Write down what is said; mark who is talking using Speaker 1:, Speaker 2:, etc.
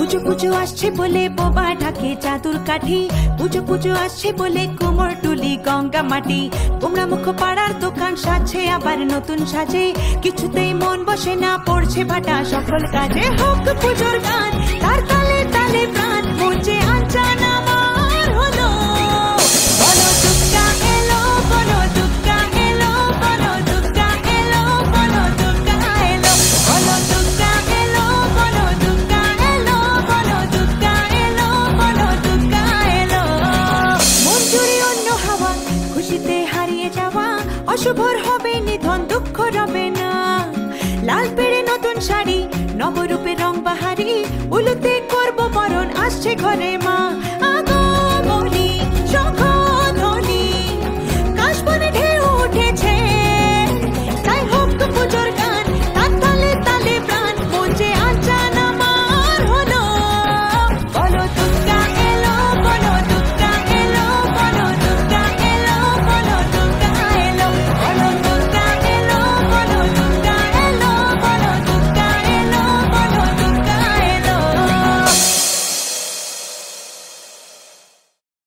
Speaker 1: পুজো পুজো আসছে বলে বোবা ঢাকে চাদুর কাঠি, পুজো পুজো আসছে বলে কোমর টুলি গঙ্গা মাটি। কুমড়া মুখ পাড়ার দোকান সাজছে আবার নতুন সাজে, কিছুতেই মন বসে না পড়ছে ভাটা সকল কাজে। হোক পুজোর গান তার তালে তালে প্রাণ, মন যে আনচান আমার হলো। বলো দুর্গা এলো, বলো দুর্গা এলো, বলো দুর্গা এলো, বলো দুর্গা এলো, বলো দুর্গা এলো, বলো দুর্গা এলো, বলো দুর্গা এলো, বলো দুর্গা এলো। মন জুড়ে অন্য হাওয়া, খুশিতে হারিয়ে যাওয়া, অশুভর হবে নিধন দুঃখ রবে না। লাল পেড়ে নতুন শাড়ি, নবরূপে রং বাহারি, উলুতে করবো বরণ আসছে ঘরে মা।